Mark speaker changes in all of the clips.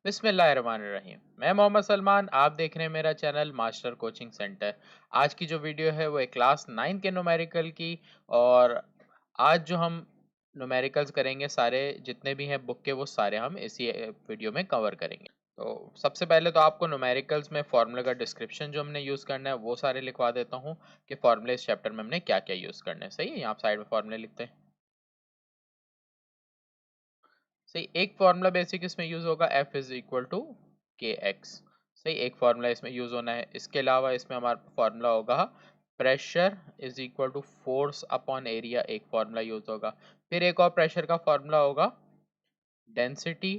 Speaker 1: बिस्मिल्लाहिर्रहमानिर्रहीम। मैं मोहम्मद सलमान, आप देख रहे हैं मेरा चैनल मास्टर कोचिंग सेंटर। आज की जो वीडियो है वो है क्लास 9 के न्यूमेरिकल की। और आज जो हम न्यूमेरिकल्स करेंगे, सारे जितने भी हैं बुक के, वो सारे हम इसी वीडियो में कवर करेंगे। तो सबसे पहले तो आपको न्यूमेरिकल्स में फार्मूला का डिस्क्रिप्शन जो हमने यूज़ करना है वो सारे लिखवा देता हूँ कि फार्मूले इस चैप्टर में हमने क्या क्या यूज़ करना है। सही है, यहाँ आप साइड में फार्मूले लिखते हैं। सही, एक फॉर्मूला बेसिक इसमें यूज होगा, एफ इज इक्वल टू के एक्स। सही, एक फॉर्मूला इसमें यूज होना है। इसके अलावा इसमें हमारा फॉर्मूला होगा pressure is equal to force upon area, एक फॉर्मूला यूज होगा। फिर एक और प्रेशर का फॉर्मूला होगा डेंसिटी,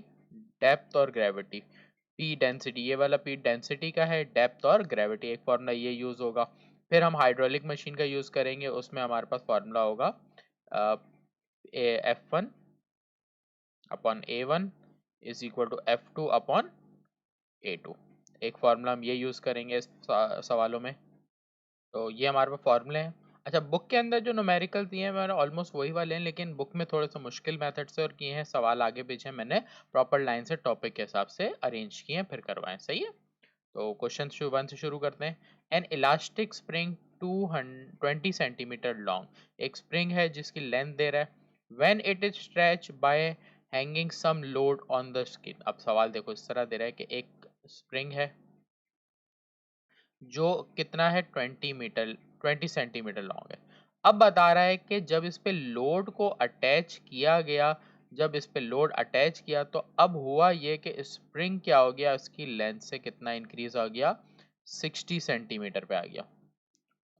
Speaker 1: डेप्थ और ग्रेविटी। पी डेंसिटी, ये वाला पी डेंसिटी का है, डेप्थ और ग्रेविटी एक फॉर्मूला ये यूज होगा। फिर हम हाइड्रोलिक मशीन का यूज करेंगे, उसमें हमारे पास फॉर्मूला होगा F1 upon A1 is equal to F2 upon A2। एक फार्मूला हम ये यूज़ करेंगे इस सवालों में। तो ये हमारे पास फार्मूले हैं। अच्छा, बुक के अंदर जो न्यूमेरिकल दिए हैं मैंने ऑलमोस्ट वही वाले हैं, लेकिन बुक में थोड़े से मुश्किल मेथड से और किए हैं। सवाल आगे पीछे मैंने प्रॉपर लाइन से टॉपिक के हिसाब से अरेंज किए हैं, फिर करवाएं। सही है, तो क्वेश्चन 1 से शुरू करते हैं। An elastic spring 220 centimetre long, एक स्प्रिंग है जिसकी लेंथ दे रहा है। When it is stretch by hanging some load on the skin. अब सवाल देखो, इस तरह दे रहा है कि एक स्प्रिंग है जो कितना है 20 सेंटीमीटर लॉन्ग है। अब बता रहा है कि जब इस पे लोड को अटैच किया गया, जब इस पे लोड अटैच किया तो अब हुआ ये कि स्प्रिंग क्या हो गया, उसकी लेंथ से कितना इंक्रीज आ गया, 60 सेंटीमीटर पे आ गया।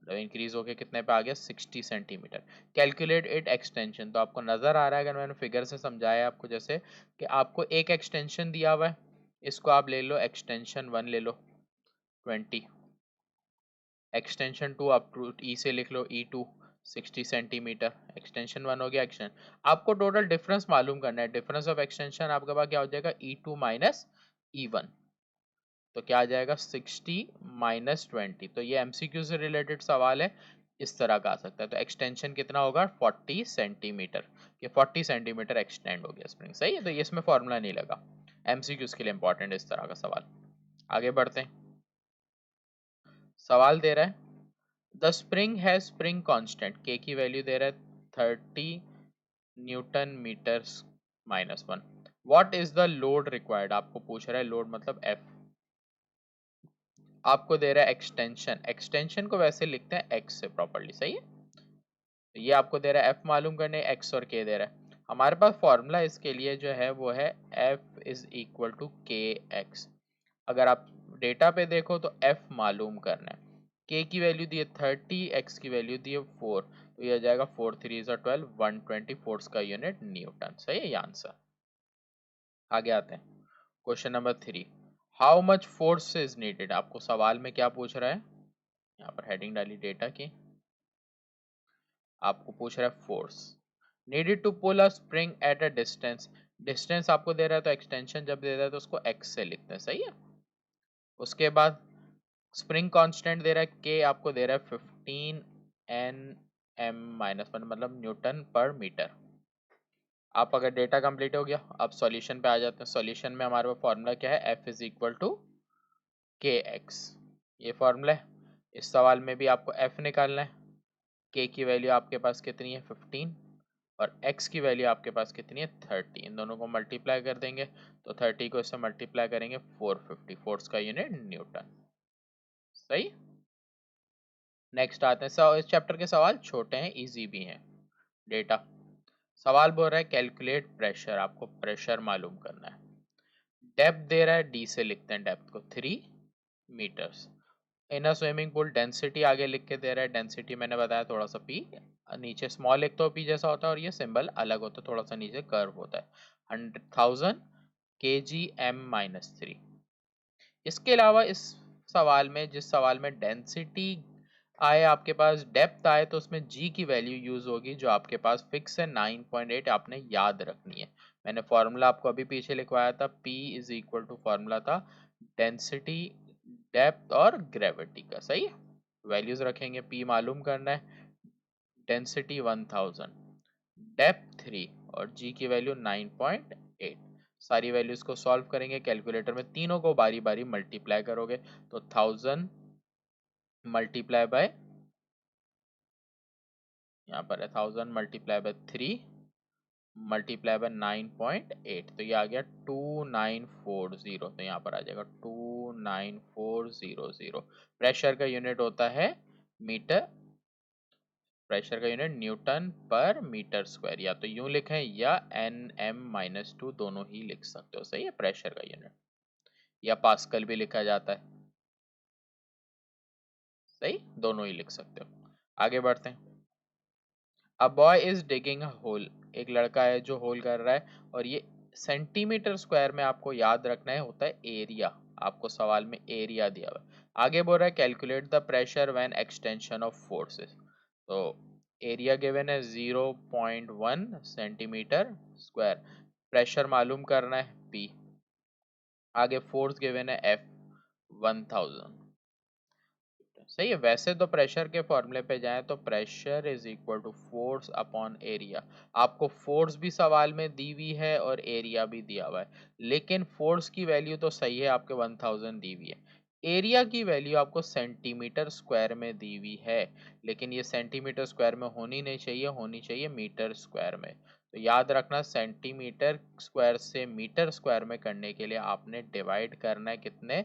Speaker 1: मतलब इंक्रीज होके कितने पे आ गया, 60 सेंटीमीटर। कैलकुलेट इट एक्सटेंशन, तो आपको नजर आ रहा है, अगर मैंने फिगर से समझाया आपको, जैसे कि आपको एक एक्सटेंशन दिया हुआ है, इसको आप ले लो एक्सटेंशन 1 ले लो 20, एक्सटेंशन 2 आप ई से लिख लो E2 60 सेंटीमीटर। एक्सटेंशन 1 हो गया। आपको टोटल डिफरेंस मालूम करना है। डिफरेंस ऑफ एक्सटेंशन आपके पास क्या हो जाएगा, E2 माइनस E1। तो क्या आ जाएगा, 60 माइनस 20। तो ये एमसीक्यू से रिलेटेड सवाल है, इस तरह का आ सकता है। तो एक्सटेंशन कितना होगा, 40 सेंटीमीटर। ये 40 सेंटीमीटर एक्सटेंड हो गया स्प्रिंग। सही है, तो ये इसमें फॉर्मूला नहीं लगा। एमसीक्यूज के लिए इंपॉर्टेंट इस तरह का सवाल। आगे बढ़ते हैं। सवाल दे रहा है द स्प्रिंग है स्प्रिंग कांस्टेंट, के की वैल्यू दे रहा है 30 newton metres minus 1। What is the load required, आपको पूछ रहा है लोड मतलब एफ। आपको दे रहा है एक्सटेंशन, एक्सटेंशन को वैसे लिखते हैं एक्स से प्रॉपरली। सही है, तो ये आपको दे रहा है एफ मालूम करने, एक्स और के दे रहा है। हमारे पास फॉर्मूला इसके लिए जो है वो है एफ इज इक्वल टू के एक्स। अगर आप डेटा पे देखो तो एफ मालूम करना है। के की वैल्यू दी है 30, एक्स की वैल्यू दी है 4, तो ये आ जाएगा 4 3 12, 120 फोर्स का यूनिट न्यूटन। सही है ये आंसर। आगे आते हैं, question number 3। How much force is needed, आपको सवाल में क्या पूछ रहा है, यहाँ पर हेडिंग डाली डेटा की। आपको पूछ रहा है force needed to pull a spring at a distance. Distance आपको दे रहा है तो एक्सटेंशन जब दे रहा है तो उसको एक्स से लिखते हैं। सही है, उसके बाद स्प्रिंग कांस्टेंट दे रहा है के, आपको दे रहा है 15 एन एम माइनस 1, मतलब न्यूटन पर मीटर। आप अगर डेटा कंप्लीट हो गया, अब सॉल्यूशन पे आ जाते हैं। सॉल्यूशन में हमारे पास फॉर्मूला क्या है, एफ इज इक्वल टू के एक्स, ये फॉर्मूला है। इस सवाल में भी आपको एफ निकालना है। के की वैल्यू आपके पास कितनी है 15, और x की वैल्यू आपके पास कितनी है 30। इन दोनों को मल्टीप्लाई कर देंगे तो 30 को इससे मल्टीप्लाई करेंगे 450, फोर्स का यूनिट न्यूटन। सही, नेक्स्ट आते हैं। इस चैप्टर के सवाल छोटे हैं, इजी भी हैं। डेटा सवाल बोल रहा है कैलकुलेट प्रेशर, आपको प्रेशर मालूम करना है। डेप्थ दे रहा है, डी से लिखते हैं डेप्थ को 3 मीटर्स। इन अ स्विमिंग पूल डेंसिटी आगे लिख के दे रहा है, डेंसिटी मैंने बताया थोड़ा सा पी, नीचे स्मॉल एक तो पी जैसा होता है और ये सिंबल अलग होता है, थोड़ा सा नीचे कर्व होता है। 100,000 kg m-3। इसके अलावा इस सवाल में, जिस सवाल में डेंसिटी आए आपके पास, डेप्थ आए, तो उसमें जी की वैल्यू यूज होगी जो आपके पास फिक्स है 9.8, आपने याद रखनी है। मैंने फॉर्मूला आपको अभी पीछे लिखवाया था, P is equal to formula था डेंसिटी, डेप्थ और ग्रेविटी का। सही है, वैल्यूज रखेंगे। P मालूम करना है, डेंसिटी 1000, डेप्थ 3 और G की वैल्यू 9.8। सारी वैल्यूज को सॉल्व करेंगे कैलकुलेटर में, तीनों को बारी बारी मल्टीप्लाई करोगे तो 1000 मल्टीप्लाई बाय, यहाँ पर है 1000 मल्टीप्लाई बाय 3 मल्टीप्लाई बाय 9.8, तो ये आ गया 2940, तो यहाँ पर आ जाएगा 29400। प्रेशर का यूनिट होता है मीटर, प्रेशर का यूनिट न्यूटन पर मीटर स्क्वायर, या तो यूं लिखें या Nm-2 दोनों ही लिख सकते हो, सही है। प्रेशर का यूनिट या पास्कल भी लिखा जाता है, सही, दोनों ही लिख सकते हो। आगे बढ़ते हैं। A boy is digging a hole, एक लड़का है जो होल कर रहा है, और ये सेंटीमीटर स्क्वायर में आपको याद रखना है होता है एरिया, आपको सवाल में एरिया दिया हुआ है। आगे बोल रहा है calculate the pressure when extension of forces, तो एरिया गिवन है 0.1 सेंटीमीटर स्क्वायर, प्रेशर मालूम करना है P, आगे फोर्स गिवन है F 1000, सही है। वैसे तो प्रेशर के फॉर्मूले पे जाएं तो pressure is equal to force upon area, आपको फोर्स भी सवाल में दी हुई है और एरिया भी दिया हुआ है, लेकिन फोर्स की वैल्यू तो सही है आपके 1000 दी हुई है, एरिया की वैल्यू आपको सेंटीमीटर स्क्वायर में दी हुई है, लेकिन ये सेंटीमीटर स्क्वायर में होनी नहीं चाहिए, होनी चाहिए मीटर स्क्वायर में। तो याद रखना सेंटीमीटर स्क्वायर से मीटर स्क्वायर में करने के लिए आपने डिवाइड करना है कितने,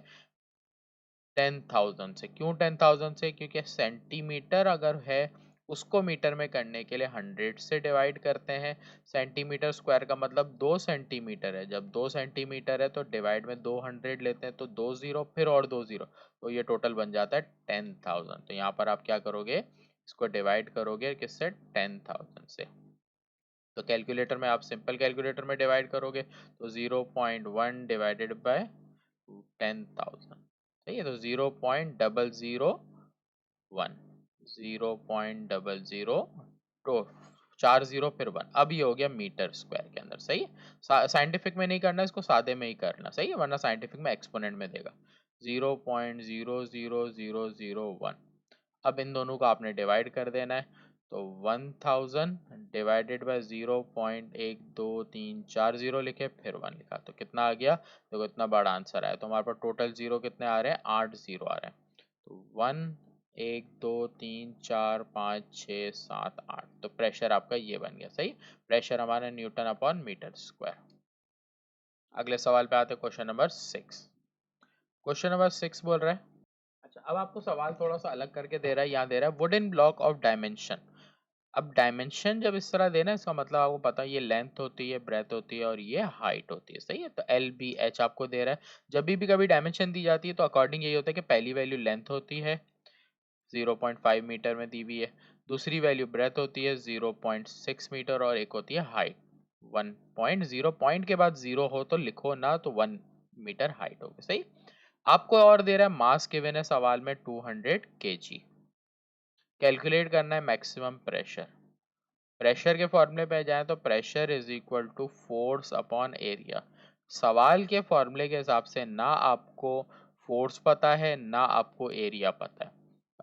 Speaker 1: 10,000 से। क्यों 10,000 से, क्योंकि सेंटीमीटर अगर है उसको मीटर में करने के लिए 100 से डिवाइड करते हैं, सेंटीमीटर स्क्वायर का मतलब 2 सेंटीमीटर है, जब 2 सेंटीमीटर है तो डिवाइड में 200 लेते हैं, तो 2 जीरो फिर और 2 जीरो, तो ये टोटल बन जाता है 10,000। तो यहाँ पर आप क्या करोगे, इसको डिवाइड करोगे किससे, 10,000 से। तो कैलकुलेटर में आप सिंपल कैलकुलेटर में डिवाइड करोगे तो 0.1 डिवाइडेड बाय 10,000, सही है। तो 0.001, 0.00, तो 40 फिर 1, अब ये हो गया मीटर स्क्वायर के अंदर, सही है। साइंटिफिक में नहीं करना, इसको सादे में ही करना, सही है, वरना साइंटिफिक में एक्सपोनेंट में देगा। 0.00001, अब इन दोनों को आपने डिवाइड कर देना है, तो 1000 डिवाइडेड बाय 0.1234 लिखे फिर 1 लिखा, तो कितना आ गया, देखो इतना बड़ा आंसर आया। तो हमारे पास टोटल जीरो कितने आ रहे हैं, 8 जीरो आ रहे हैं, तो 1 1 2 3 4 5 6 7 8, तो प्रेशर आपका ये बन गया, सही। प्रेशर हमारा न्यूटन अपॉन मीटर स्क्वायर। अगले सवाल पे आते हैं, क्वेश्चन नंबर 6। क्वेश्चन नंबर 6 बोल रहा है, अच्छा अब आपको सवाल थोड़ा सा अलग करके दे रहा है, यहाँ दे रहा है वुडन ब्लॉक ऑफ डायमेंशन। अब डायमेंशन जब इस तरह देना, इसका मतलब आपको पता है ये लेंथ होती है, ब्रेथ होती है और ये हाइट होती है, सही है। तो एल बी एच आपको दे रहा है, जब भी कभी डायमेंशन दी जाती है तो अकॉर्डिंग यही होता है कि पहली वैल्यू लेंथ होती है 0.5 मीटर में दी हुई है, दूसरी वैल्यू ब्रेथ होती है 0.6 मीटर और एक होती है हाइट 1.0, पॉइंट के बाद 0 हो तो लिखो ना, तो 1 मीटर हाइट होगी, सही। आपको और दे रहा है मास गिवन है सवाल में 200 kg, कैलकुलेट करना है मैक्सिमम प्रेशर। प्रेशर के फॉर्मूले पे जाएं तो pressure is equal to force upon area, सवाल के फॉर्मूले के हिसाब से ना आपको फोर्स पता है ना आपको एरिया पता है।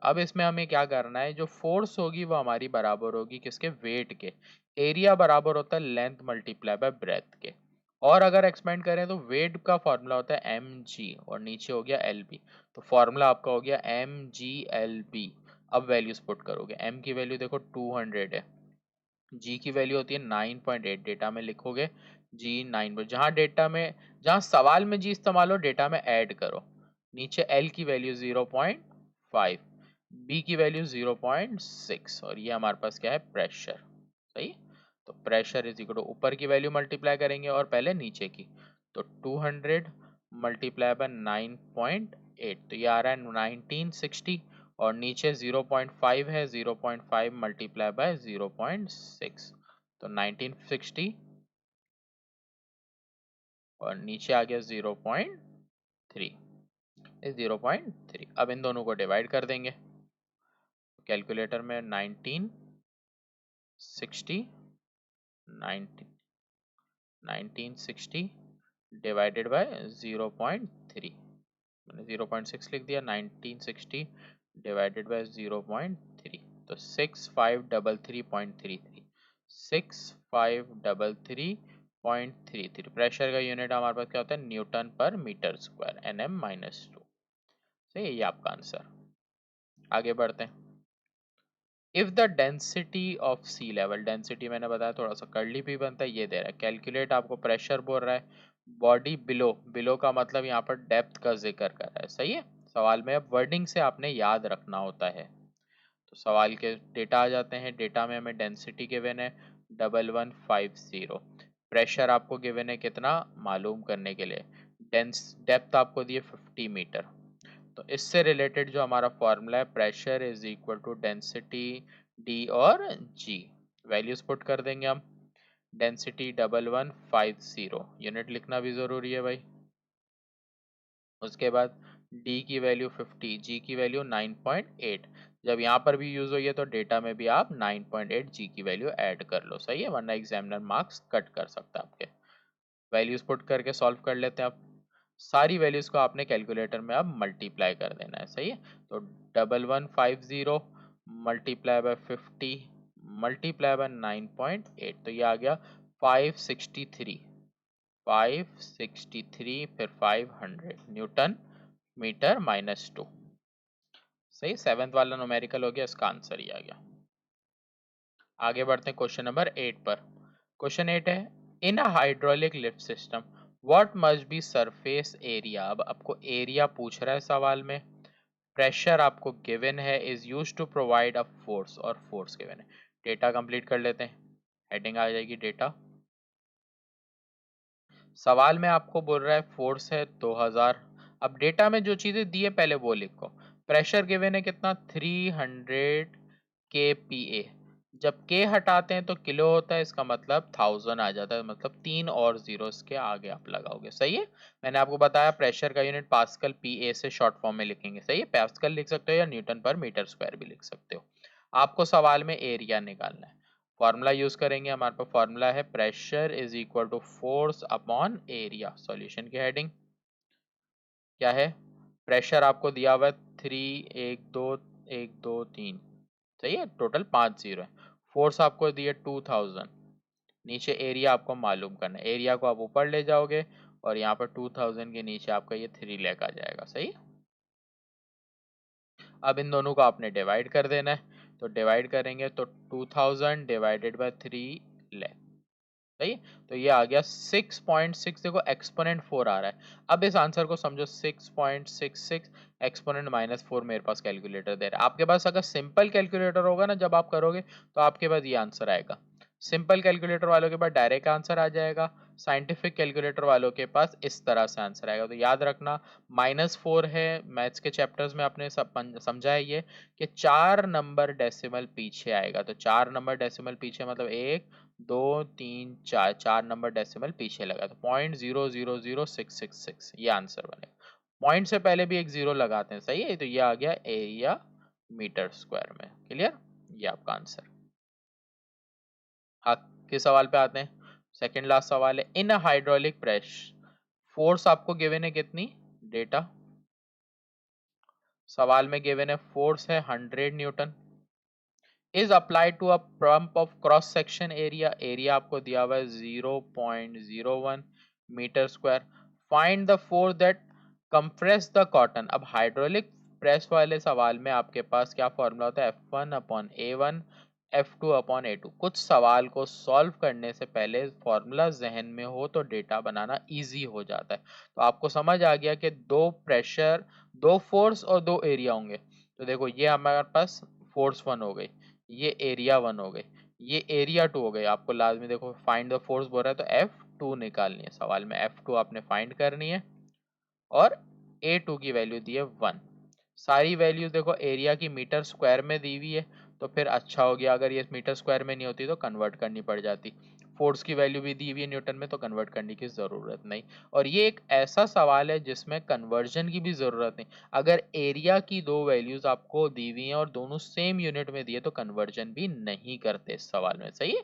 Speaker 1: अब इसमें हमें क्या करना है, जो फोर्स होगी वो हमारी बराबर होगी किसके, वेट के, एरिया बराबर होता है लेंथ मल्टीप्लाई बाय ब्रेथ के, और अगर एक्सपेंड करें तो वेट का फॉर्मूला होता है एम जी और नीचे हो गया एल बी, तो फॉर्मूला आपका हो गया एम जी एल बी। अब वैल्यूज पुट करोगे, एम की वैल्यू देखो 200 है, जी की वैल्यू होती है 9.8, डेटा में लिखोगे जी 9, जहां डेटा में, जहां सवाल में जी इस्तेमाल हो डेटा में ऐड करो, नीचे एल की वैल्यू 0.5, बी की वैल्यू 0.6, और ये हमारे पास क्या है, प्रेशर, सही। तो प्रेशर इज इक्वल टू ऊपर की वैल्यू मल्टीप्लाई करेंगे और पहले नीचे की, तो 200 मल्टीप्लाई बाय 9.8, तो ये आ रहा है 1960, और नीचे 0.5 है, 0.5 मल्टीप्लाई बाय 0.6, तो 1960, और नीचे आ गया 0.3, 0.3। अब इन दोनों को डिवाइड कर देंगे कैलकुलेटर में, 1960 1960 डिवाइडेड बाय 0.3, मैंने 0.6 लिख दिया, 1960 डिवाइडेड बाय 0.3, तो 6533.33, 6533.33 0.33। प्रेशर का यूनिट हमारे पास क्या होता है, न्यूटन पर मीटर स्क्वायर, Nm-2। सही है ये आपका आंसर। आगे बढ़ते हैं। If the density of sea level, density मैंने बताया थोड़ा सा कर्ली भी बनता है, ये दे रहा है कैलकुलेट, आपको प्रेशर बोल रहा है, बॉडी बिलो, बिलो का मतलब यहाँ पर डेप्थ का जिक्र कर रहा है। सही है, सवाल में अब वर्डिंग से आपने याद रखना होता है। तो सवाल के डेटा आ जाते हैं। डेटा में हमें डेंसिटी गिवन है 1150, प्रेशर आपको गिवन है कितना मालूम करने के लिए, डेप्थ आपको दिए 50 मीटर। तो इससे रिलेटेड जो हमारा फॉर्मूला है, pressure is equal to density D और जी, वैल्यूज पुट कर देंगे हम। डेंसिटी 1150, यूनिट लिखना भी जरूरी है भाई। उसके बाद D की वैल्यू 50, G की वैल्यू 9.8। जब यहाँ पर भी यूज हुई है तो डेटा में भी आप 9.8 G की वैल्यू ऐड कर लो। सही है, वरना एग्जामिनर मार्क्स कट कर सकता है आपके। वैल्यूज पुट करके सॉल्व कर लेते हैं आप। सारी वैल्यूज को आपने कैलकुलेटर में अब मल्टीप्लाई कर देना है। सही है, तो 1150 मल्टीप्लाई बाय 50 मल्टीप्लाई बाय 9.8, तो ये आ गया 563, 563 फिर 500 न्यूटन मीटर -2। सही, सेवेंथ वाला न्यूमेरिकल हो गया, इसका आंसर ही आ गया। आगे बढ़ते हैं क्वेश्चन नंबर 8 पर। क्वेश्चन 8 है, in a hydraulic lift system what must be surface area. अब आपको एरिया पूछ रहा है सवाल में, प्रेशर आपको गिवन है is used to provide a force, और फोर्स गिवन है। डेटा कंप्लीट कर लेते हैं, हेडिंग आ जाएगी डेटा। सवाल में आपको बोल रहा है फोर्स है 2000। अब डेटा में जो चीजें दी है पहले वो लिखो। प्रेशर गिवन है कितना, 300 kPa। जब के हटाते हैं तो किलो होता है, इसका मतलब 1000 आ जाता है, मतलब 3 और जीरो इसके आगे आप लगाओगे। सही है, मैंने आपको बताया प्रेशर का यूनिट पास्कल, पीए से शॉर्ट फॉर्म में लिखेंगे। सही है, पास्कल लिख सकते हो या न्यूटन पर मीटर स्क्वायर भी लिख सकते हो। आपको सवाल में एरिया निकालना है, फॉर्मूला यूज करेंगे। हमारे पास फॉर्मूला है pressure is equal to force upon area. Solution की हेडिंग क्या है, प्रेशर आपको दिया हुआ है 3, 1 2 1 2 3। सही है, टोटल 5 जीरो है। फोर्स आपको दिए 2000, नीचे एरिया आपको मालूम करना है। एरिया को आप ऊपर ले जाओगे और यहाँ पर 2000 के नीचे आपका ये 3 लैक आ जाएगा। सही, अब इन दोनों को आपने डिवाइड कर देना है। तो डिवाइड करेंगे तो 2000 डिवाइडेड बाय 3 लैक। सही, तो ये आ गया 6.6। देखो एक्सपोनेंट 4 आ रहा है। अब इस आंसर को समझो 6.66 एक्सपोनेंट -4 मेरे पास कैलकुलेटर दे रहा है। आपके पास अगर सिंपल कैलकुलेटर होगा ना, जब आप करोगे तो आपके पास ये आंसर आएगा। सिंपल कैलकुलेटर वालों के पास डायरेक्ट आंसर आ जाएगा, साइंटिफिक कैलकुलेटर वालों के पास इस तरह से आंसर आएगा। तो याद रखना, -4 है, मैथ्स के चैप्टर्स में आपने समझा है ये कि 4 नंबर डेसिमल पीछे आएगा। तो 4 नंबर डेसिमल पीछे मतलब 1 2 3 4, 4 नंबर डेसिमल पीछे लगा, तो 0.000666 ये आंसर बनेगा। पॉइंट से पहले भी एक जीरो लगाते हैं। सही है, तो ये आ गया एरिया मीटर स्क्वायर में। क्लियर, ये आपका आंसर। हाँ, किस सवाल पे आते हैं, सेकंड लास्ट सवाल है, इन हाइड्रोलिक प्रेस फोर्स आपको गिवन है कितनी, डेटा सवाल में गिवन है फोर्स है 100 newton, is applied to a pump of cross section area, area आपको दिया हुआ है 0.01 metre square. Find the force that compress the cotton. अब हाइड्रोलिक प्रेस वाले सवाल में आपके पास क्या फॉर्मूला होता है, F1/A1 F2/A2। कुछ सवाल को सॉल्व करने से पहले फॉर्मूला जहन में हो तो डेटा बनाना इजी हो जाता है। तो आपको समझ आ गया कि दो प्रेशर, दो फोर्स और दो एरिया होंगे। तो देखो ये हमारे पास फोर्स 1 हो गई, ये एरिया 1 हो गई, ये एरिया 2 हो गई। आपको लाजमी देखो फाइंड द फोर्स बोल रहा है तो F2 निकालनी है। सवाल में F2 आपने फाइंड करनी है और A2 की वैल्यू दी है 1। सारी वैल्यू देखो एरिया की मीटर स्क्वायर में दी हुई है, तो फिर अच्छा हो गया। अगर ये मीटर स्क्वायर में नहीं होती तो कन्वर्ट करनी पड़ जाती। फोर्स की वैल्यू भी दी हुई है न्यूटन में, तो कन्वर्ट करने की ज़रूरत नहीं। और ये एक ऐसा सवाल है जिसमें कन्वर्जन की भी ज़रूरत नहीं। अगर एरिया की दो वैल्यूज आपको दी हुई हैं और दोनों सेम यूनिट में दी है तो कन्वर्जन भी नहीं करते इस सवाल में। सही है,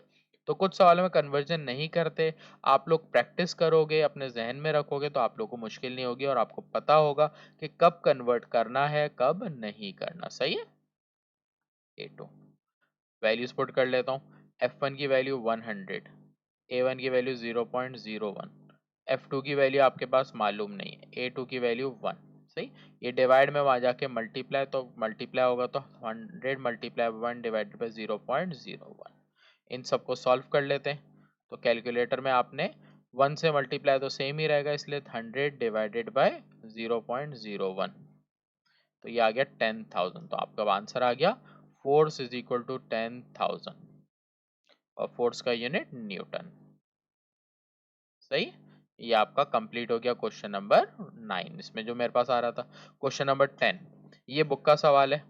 Speaker 1: तो कुछ सवालों में कन्वर्जन नहीं करते। आप लोग प्रैक्टिस करोगे, अपने जहन में रखोगे तो आप लोग को मुश्किल नहीं होगी और आपको पता होगा कि कब कन्वर्ट करना है कब नहीं करना। सही है, A2 वैल्यूज पुट कर लेता हूँ। F1 की वैल्यू 100, A1 की वैल्यू 0.01, F2 की वैल्यू आपके पास मालूम नहीं है, A2 की वैल्यू 1। सही, ये डिवाइड में वहाँ जाके मल्टीप्लाई, तो मल्टीप्लाई होगा तो 100 मल्टीप्लाई 1 डिवाइडेड बाई 0.01। इन सबको सॉल्व कर लेते हैं। तो कैलकुलेटर में आपने 1 से मल्टीप्लाई तो सेम ही रहेगा, इसलिए 100 डिवाइडेड बाय 0.01, तो ये आ गया 10,000। तो आपका आंसर आ गया फोर्स इज इक्वल टू 10,000, और फोर्स का यूनिट न्यूटन। सही, ये आपका कंप्लीट हो गया क्वेश्चन नंबर 9। इसमें जो मेरे पास आ रहा था क्वेश्चन नंबर 10, ये बुक का सवाल है।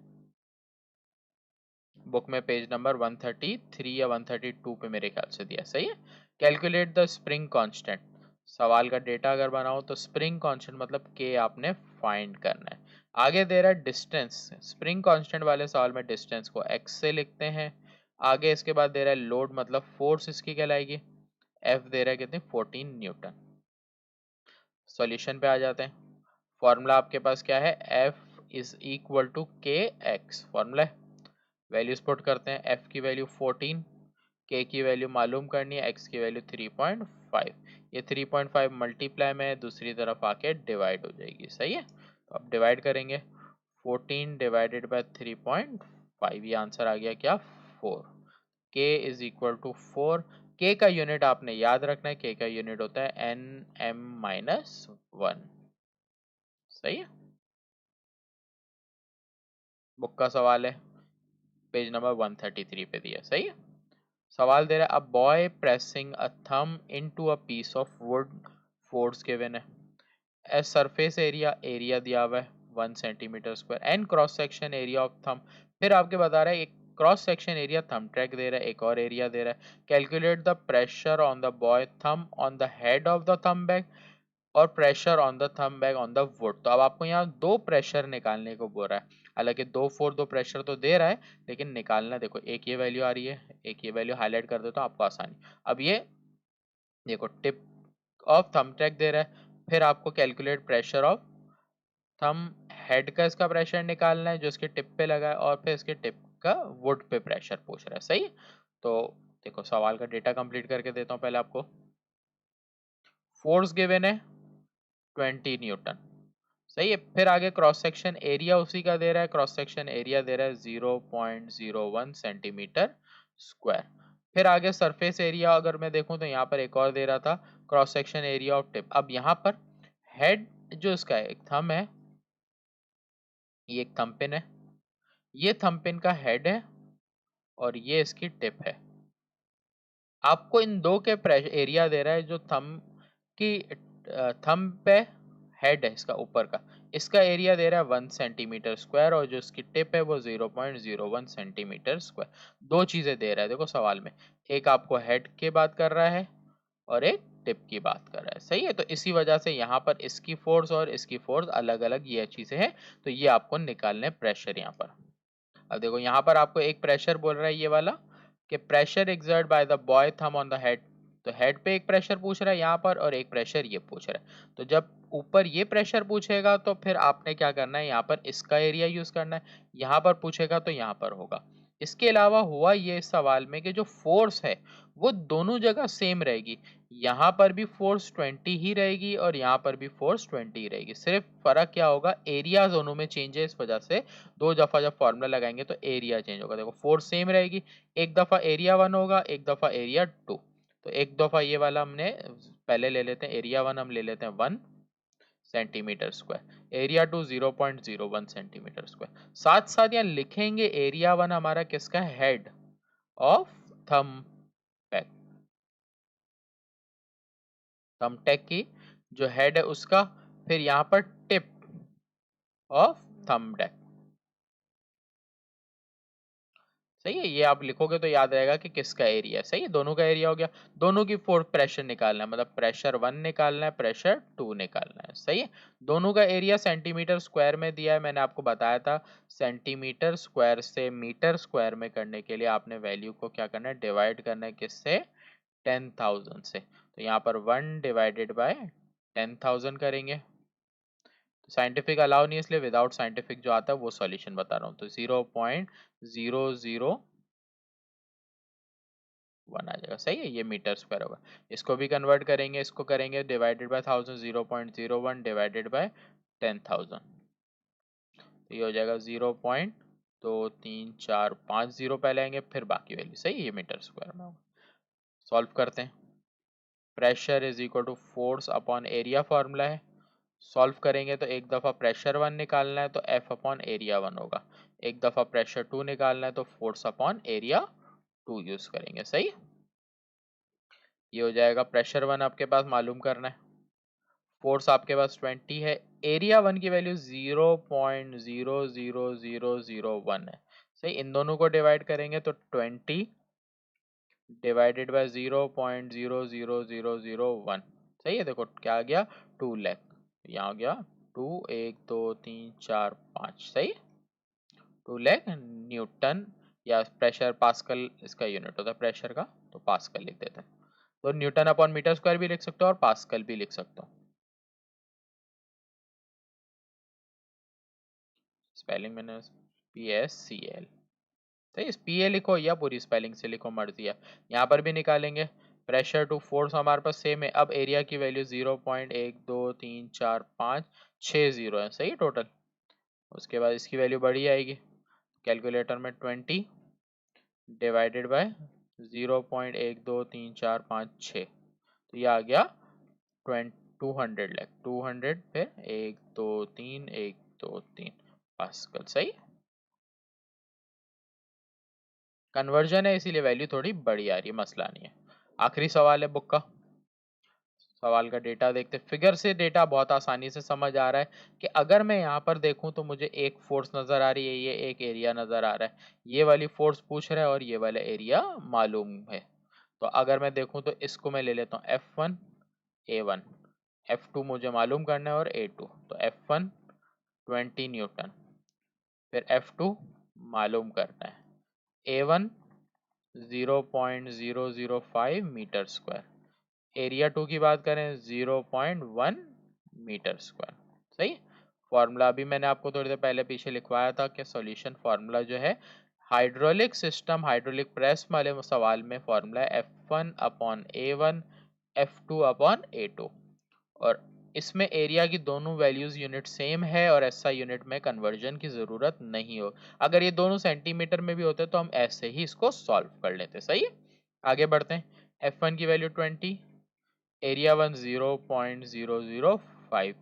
Speaker 1: बुक में पेज नंबर 133 या 132 पे मेरे ख्याल से दिया। सही है, कैलकुलेट द स्प्रिंग कांस्टेंट। सवाल का डेटा अगर बनाओ तो स्प्रिंग कांस्टेंट मतलब के आपने फाइंड करना है। आगे दे रहा है डिस्टेंस, स्प्रिंग कांस्टेंट वाले सवाल में डिस्टेंस को एक्स से लिखते हैं। आगे इसके बाद दे रहा है लोड मतलब फोर्स इसकी कहलाएगी, एफ दे रहा है कितनी 14 न्यूटन। सॉल्यूशन पे आ जाते हैं। फॉर्मूला आपके पास क्या है, एफ इज इक्वल टू के एक्स, फॉर्मूला है। वैल्यूज पुट करते हैं, एफ की वैल्यू 14, के की वैल्यू मालूम करनी है, एक्स की वैल्यू 3.5। ये 3.5 मल्टीप्लाई में दूसरी तरफ आके डिवाइड हो जाएगी। सही है, तो अब डिवाइड करेंगे, 14 डिवाइडेड बाय 3.5, ये आंसर आ गया क्या 4। के इज इक्वल टू 4। के का यूनिट आपने याद रखना है, के का यूनिट होता है एन एम माइनस 1। सही है, बुक का सवाल है, पेज नंबर 133 पे दिया। सही है, सवाल दे रहा है, a boy pressing a thumb into a piece of wood, force given है। ए सरफेस एरिया, एरिया दिया हुआ है 1 centimetre square, and cross section area of thumb. फिर आपके बता रहा है एक cross section area thumb track दे रहा है, एक और एरिया दे रहा है। Calculate the pressure on the boy thumb on the head of the thumb bag और pressure on the thumb bag on the wood. तो अब आपको यहाँ दो प्रेशर निकालने को बोल रहा है। हालांकि 2 4 दो प्रेशर तो दे रहा है, लेकिन निकालना, देखो एक ये वैल्यू आ रही है, एक ये वैल्यू हाईलाइट कर देता हूँ आपको आसानी। अब ये देखो टिप ऑफ थंब ट्रैक दे रहा है, फिर आपको calculate pressure of thumb head का इसका प्रेशर निकालना है जो इसके टिप पे लगा है, और फिर इसके टिप का वुड पे प्रेशर पूछ रहा है। सही है? तो देखो सवाल का डेटा कंप्लीट करके देता हूँ पहले आपको। फोर्स गिवन है 20 न्यूटन। सही है, फिर आगे क्रॉस सेक्शन एरिया उसी का दे रहा है, क्रॉस सेक्शन एरिया दे रहा है 0.01 सेंटीमीटर स्क्वायर। फिर आगे सरफेस एरिया अगर मैं देखूं तो यहाँ पर एक और दे रहा था, cross section area of tip. अब यहाँ पर हेड जो इसका है, एक थंब है, ये एक थंबपिन है, ये थंबपिन का हेड है और ये इसकी टिप है। आपको इन दो के एरिया दे रहा है, जो थंब की थंब पे हेड है इसका ऊपर का, इसका एरिया दे रहा है 1 सेंटीमीटर स्क्वायर, और जो इसकी टिप है वो 0.01 सेंटीमीटर स्क्वायर। दो चीजें दे रहा है देखो सवाल में, एक आपको हेड की बात कर रहा है और एक टिप की बात कर रहा है। सही है, तो इसी वजह से यहाँ पर इसकी फोर्स और इसकी फोर्स अलग अलग ये चीजें हैं, तो ये आपको निकालने प्रेशर यहाँ पर। अब देखो यहाँ पर आपको एक प्रेशर बोल रहा है ये वाला, कि pressure exert by the boy thumb on the head. तो हेड पे एक प्रेशर पूछ रहा है यहाँ पर, और एक प्रेशर ये पूछ रहा है। तो जब ऊपर ये प्रेशर पूछेगा तो फिर आपने क्या करना है, यहाँ पर इसका एरिया यूज करना है, यहाँ पर पूछेगा तो यहाँ पर होगा। इसके अलावा हुआ ये इस सवाल में कि जो फोर्स है वो दोनों जगह सेम रहेगी, यहाँ पर भी फोर्स 20 ही रहेगी और यहाँ पर भी फोर्स 20 ही रहेगी। सिर्फ फर्क क्या होगा, एरिया दोनों में चेंज है, इस वजह से दो दफा जब फॉर्मूला लगाएंगे तो एरिया चेंज होगा। देखो फोर्स सेम रहेगी, एक दफा एरिया 1 होगा, एक दफा एरिया 2। तो एक दफा ये वाला हमने पहले ले लेते हैं, एरिया 1 हम ले लेते हैं 1 centimetre square, area 2 0.01 centimetre square. साथ साथ यहाँ लिखेंगे एरिया 1 हमारा किसका, हेड ऑफ थंब पैक, थंबटेक की जो हेड है उसका, फिर यहाँ पर टिप ऑफ थंबटेक। सही है, ये आप लिखोगे तो याद रहेगा कि किसका एरिया है। सही है, दोनों का एरिया हो गया। दोनों की फोर्स प्रेशर निकालना है, मतलब प्रेशर 1 निकालना है, प्रेशर 2 निकालना है। सही है, दोनों का एरिया सेंटीमीटर स्क्वायर में दिया है, मैंने आपको बताया था। सेंटीमीटर स्क्वायर से मीटर स्क्वायर में करने के लिए आपने वैल्यू को क्या करना है, डिवाइड करना है, किससे, 10,000 से। तो यहाँ पर 1 डिवाइडेड बाय 10,000 करेंगे। साइंटिफिक अलाउ नहीं है, इसलिए विदाउट साइंटिफिक जो आता है वो सॉल्यूशन बता रहा हूँ। तो 0.00 1 आ जाएगा, सही है। ये मीटर स्क्वायर होगा। इसको भी कन्वर्ट करेंगे, इसको करेंगे डिवाइडेड बाय 1000, 0.01 डिवाइडेड बाय 10,000, तो ये हो जाएगा 0.2345 पहले आएंगे, फिर बाकी वैल्यू, सही है। ये मीटर स्क्वायर में होगा। सॉल्व करते हैं। Pressure is equal to force upon area formula है। सॉल्व करेंगे तो एक दफ़ा प्रेशर 1 निकालना है तो F अपॉन एरिया 1 होगा, एक दफ़ा प्रेशर 2 निकालना है तो फोर्स अपॉन एरिया 2 यूज करेंगे, सही। ये हो जाएगा प्रेशर 1 आपके पास मालूम करना है, फोर्स आपके पास 20 है, एरिया 1 की वैल्यू 0.00001 है, सही। इन दोनों को डिवाइड करेंगे तो 20 डिवाइडेड बाय 0.00001, सही है। देखो क्या आ गया, 2 लाख, यहाँ आ गया 2, 1 2 3 4 5, सही। 2 लाख न्यूटन, या प्रेशर पास्कल इसका यूनिट होता है प्रेशर का, तो पास्कल लिख देते हैं। तो न्यूटन अपॉन मीटर स्क्वायर भी लिख सकते हो और पास्कल भी लिख सकते हो। स्पेलिंग मैंने PSCL, तो इस PA लिखो या पूरी स्पेलिंग से लिखो, मर्जी है। यहाँ पर भी निकालेंगे, प्रेशर टू फोर्स हमारे पास सेम है। अब एरिया की वैल्यू 0.123456 है, सही टोटल। उसके बाद इसकी वैल्यू बड़ी आएगी, कैलकुलेटर में 20 डिवाइडेड बाय 0.123456, तो ये आ गया 200 लाख, 200 फिर 1 2 3 पास्कल, सही। कन्वर्जन है इसीलिए वैल्यू थोड़ी बड़ी आ रही है, मसला नहीं है। आखिरी सवाल है बुक का, सवाल का डेटा देखते। फिगर से डेटा बहुत आसानी से समझ आ रहा है कि अगर मैं यहाँ पर देखूं तो मुझे एक फोर्स नजर आ रही है, ये एक एरिया नजर आ रहा है, ये वाली फोर्स पूछ रहा है और ये वाला एरिया मालूम है। तो अगर मैं देखूं तो इसको मैं ले लेता हूँ F1 A1, F2 मुझे मालूम करना है और A2, तो F1 20 न्यूटन, फिर F2 मालूम करना है, A1 0.005 मीटर स्क्वायर, एरिया 2 की बात करें 0.1 मीटर स्क्वायर, सही। फॉर्मूला अभी मैंने आपको थोड़ी देर पहले पीछे लिखवाया था कि सॉल्यूशन फॉर्मूला जो है हाइड्रोलिक सिस्टम, हाइड्रोलिक प्रेस वाले सवाल में फॉर्मूला है F1 upon A1 F2 upon A2, और इसमें एरिया की दोनों वैल्यूज यूनिट सेम है और ऐसा यूनिट में कन्वर्जन की ज़रूरत नहीं हो। अगर ये दोनों सेंटीमीटर में भी होते तो हम ऐसे ही इसको सॉल्व कर लेते, सही है। आगे बढ़ते हैं। F1 की वैल्यू 20, एरिया 1 0.005,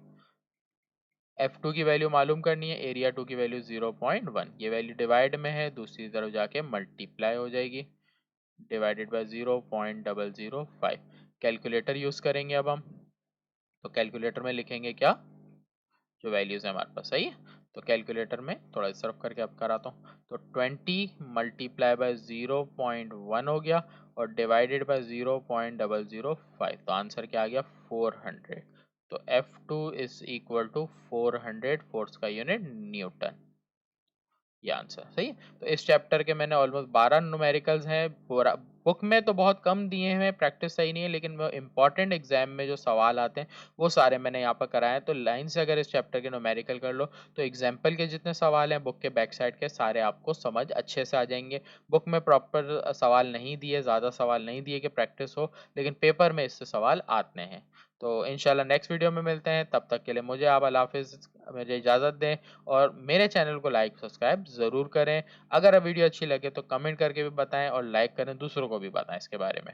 Speaker 1: F2 की वैल्यू मालूम करनी है, एरिया 2 की वैल्यू 0.1, ये वैल्यू डिवाइड में है, दूसरी तरफ जाके मल्टीप्लाई हो जाएगी, डिवाइडेड बाय 0.005। कैलकुलेटर यूज करेंगे अब हम, तो कैलकुलेटर में लिखेंगे क्या, जो वैल्यूज है हमारे पास, सही है। तो कैलकुलेटर में थोड़ा सर्व करके अब कराता हूँ, तो 20 मल्टीप्लाई बाय 0.1 हो गया और डिवाइडेड बाय 0.005, तो आंसर क्या आ गया 400। तो F2 is equal to 400, force का यूनिट न्यूटन, ये आंसर, सही है। तो इस चैप्टर के मैंने ऑलमोस्ट 12 न्यूमेरिकल्स हैं, पूरा बुक में तो बहुत कम दिए हैं, प्रैक्टिस सही नहीं है, लेकिन वो इंपॉर्टेंट एग्जाम में जो सवाल आते हैं वो सारे मैंने यहाँ पर कराए हैं। तो लाइन से अगर इस चैप्टर के न्यूमेरिकल कर लो तो एग्जाम्पल के जितने सवाल हैं बुक के बैक साइड के सारे आपको समझ अच्छे से आ जाएंगे। बुक में प्रॉपर सवाल नहीं दिए, ज़्यादा सवाल नहीं दिए कि प्रैक्टिस हो, लेकिन पेपर में इससे सवाल आते हैं। तो इंशाल्लाह नेक्स्ट वीडियो में मिलते हैं, तब तक के लिए मुझे आप अल्लाह हाफिज़, मुझे इजाज़त दें और मेरे चैनल को लाइक सब्सक्राइब ज़रूर करें। अगर वीडियो अच्छी लगे तो कमेंट करके भी बताएं और लाइक करें, दूसरों को भी बताएं इसके बारे में।